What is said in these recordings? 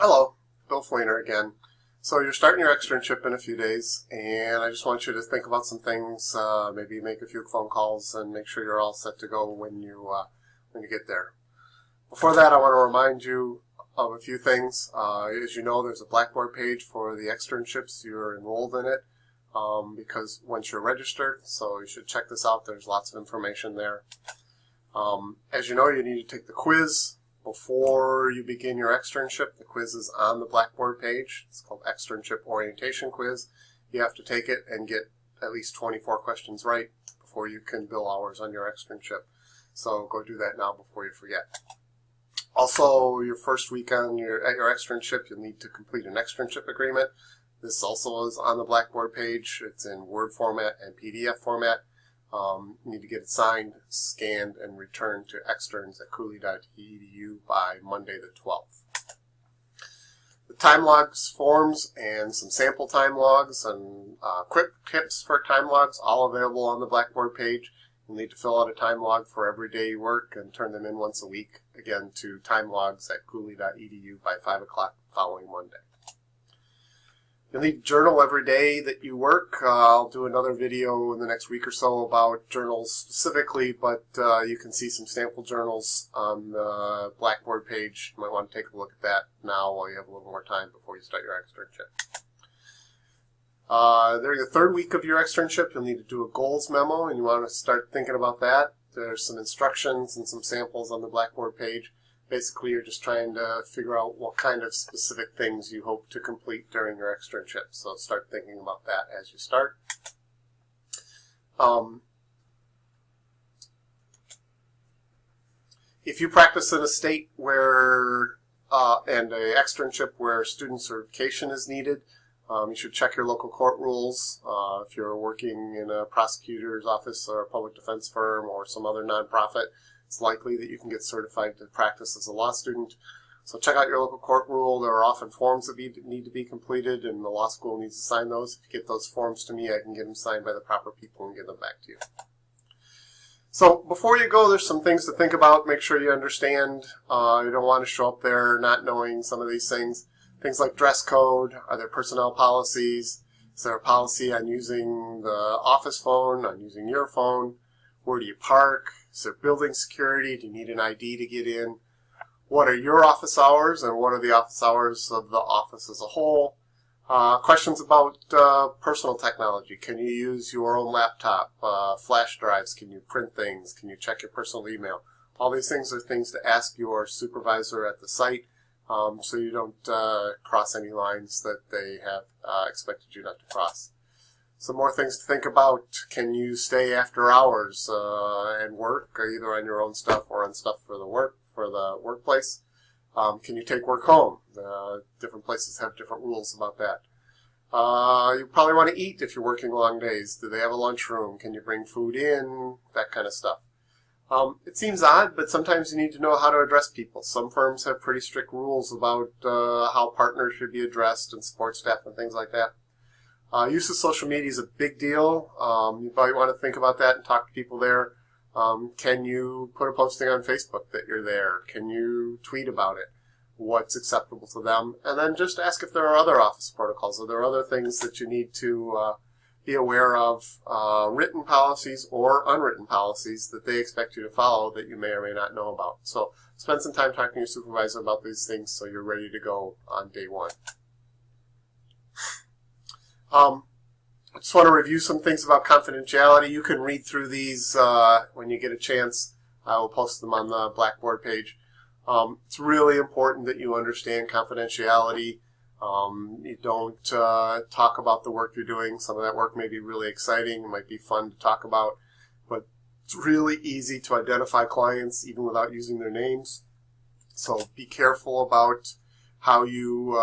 Hello, Bill Fleener again. So you're starting your externship in a few days, and I just want you to think about some things, maybe make a few phone calls, and make sure you're all set to go when you get there. Before that, I want to remind you of a few things. As you know, there's a Blackboard page for the externships. You're enrolled in it because once you're registered, so you should check this out. There's lots of information there. As you know, you need to take the quiz before you begin your externship. The quiz is on the Blackboard page. It's called Externship Orientation Quiz. You have to take it and get at least 24 questions right before you can bill hours on your externship. So go do that now before you forget. Also, your first week at your externship, you'll need to complete an externship agreement. This also is on the Blackboard page. It's in Word format and PDF format. You need to get it signed, scanned, and returned to externs@cooley.edu by Monday the 12th. The time logs forms and some sample time logs and quick tips for time logs, all available on the Blackboard page. You'll need to fill out a time log for every day you work and turn them in once a week, again, to timelogs@cooley.edu by 5 o'clock the following Monday. You'll need to journal every day that you work. I'll do another video in the next week or so about journals specifically, but you can see some sample journals on the Blackboard page. You might want to take a look at that now while you have a little more time before you start your externship. During the third week of your externship, you'll need to do a goals memo, and you want to start thinking about that. There's some instructions and some samples on the Blackboard page. Basically, you're just trying to figure out what kind of specific things you hope to complete during your externship. So start thinking about that as you start. If you practice in a state where and an externship where student certification is needed, you should check your local court rules. If you're working in a prosecutor's office or a public defense firm or some other nonprofit, it's likely that you can get certified to practice as a law student. So check out your local court rule. There are often forms that need to be completed, and the law school needs to sign those. If you get those forms to me, I can get them signed by the proper people and get them back to you. So before you go, there's some things to think about. Make sure you understand. You don't want to show up there not knowing some of these things. Things like dress code. Are there personnel policies? Is there a policy on using the office phone, on using your phone? Where do you park? Is there building security? Do you need an ID to get in? What are your office hours, and what are the office hours of the office as a whole? Questions about personal technology. Can you use your own laptop? Flash drives? Can you print things? Can you check your personal email? All these things are things to ask your supervisor at the site, so you don't cross any lines that they have expected you not to cross. Some more things to think about. Can you stay after hours and work, either on your own stuff or on stuff for the workplace? Can you take work home? Different places have different rules about that. You probably want to eat if you're working long days. Do they have a lunchroom? Can you bring food in? That kind of stuff. It seems odd, but sometimes you need to know how to address people. Some firms have pretty strict rules about how partners should be addressed and support staff and things like that. Use of social media is a big deal. You probably want to think about that and talk to people there. Can you put a posting on Facebook that you're there? Can you tweet about it? What's acceptable to them? And then just ask if there are other office protocols. Are there other things that you need to be aware of, written policies or unwritten policies that they expect you to follow that you may or may not know about? So spend some time talking to your supervisor about these things so you're ready to go on day one. I just want to review some things about confidentiality. You can read through these when you get a chance. I will post them on the Blackboard page. It's really important that you understand confidentiality. You don't talk about the work you're doing. Some of that work may be really exciting. It might be fun to talk about. But it's really easy to identify clients even without using their names. So be careful about how you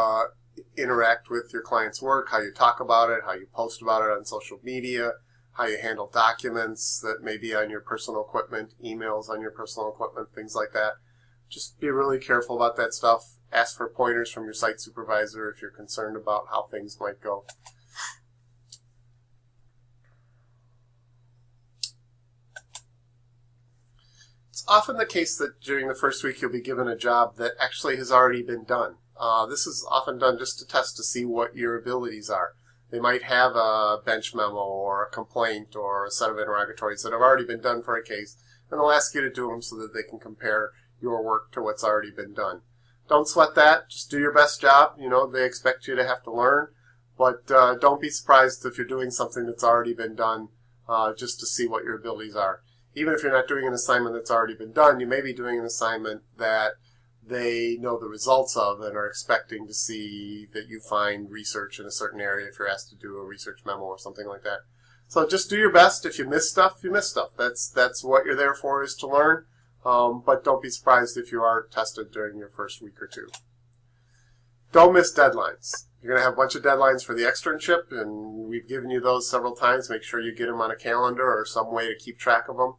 interact with your client's work, how you talk about it, how you post about it on social media, how you handle documents that may be on your personal equipment, emails on your personal equipment, things like that. Just be really careful about that stuff. Ask for pointers from your site supervisor if you're concerned about how things might go. It's often the case that during the first week you'll be given a job that actually has already been done. This is often done just to test to see what your abilities are. They might have a bench memo or a complaint or a set of interrogatories that have already been done for a case, and they'll ask you to do them so that they can compare your work to what's already been done. Don't sweat that. Just do your best job. You know, they expect you to have to learn, but don't be surprised if you're doing something that's already been done just to see what your abilities are. Even if you're not doing an assignment that's already been done, you may be doing an assignment that they know the results of and are expecting to see that you find research in a certain area if you're asked to do a research memo or something like that. So just do your best. If you miss stuff, you miss stuff. That's what you're there for, is to learn. But don't be surprised if you are tested during your first week or two. Don't miss deadlines. You're going to have a bunch of deadlines for the externship, and we've given you those several times. Make sure you get them on a calendar or some way to keep track of them.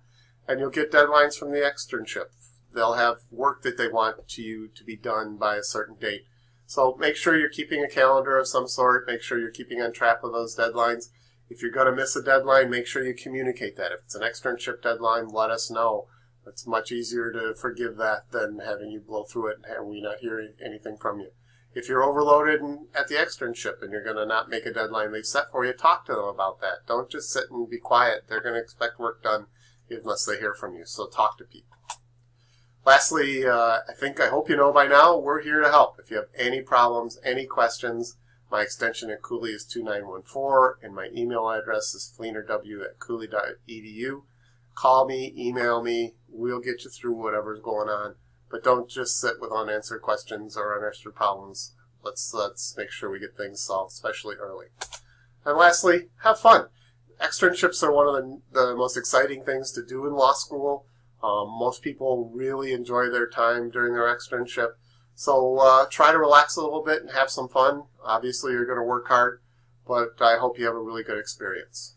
And you'll get deadlines from the externship. They'll have work that they want you to be done by a certain date. So make sure you're keeping a calendar of some sort. Make sure you're keeping on track of those deadlines. If you're going to miss a deadline, make sure you communicate that. If it's an externship deadline, let us know. It's much easier to forgive that than having you blow through it and we not hear anything from you. If you're overloaded at the externship and you're going to not make a deadline they've set for you, talk to them about that. Don't just sit and be quiet. They're going to expect work done unless they hear from you. So talk to people. Lastly, I hope you know by now, we're here to help. If you have any problems, any questions, my extension at Cooley is 2914, and my email address is fleenerw@cooley.edu. Call me, email me, we'll get you through whatever's going on. But don't just sit with unanswered questions or unanswered problems. Let's make sure we get things solved, especially early. And lastly, have fun. Externships are one of the most exciting things to do in law school. Most people really enjoy their time during their externship. So try to relax a little bit and have some fun. Obviously, you're going to work hard, but I hope you have a really good experience.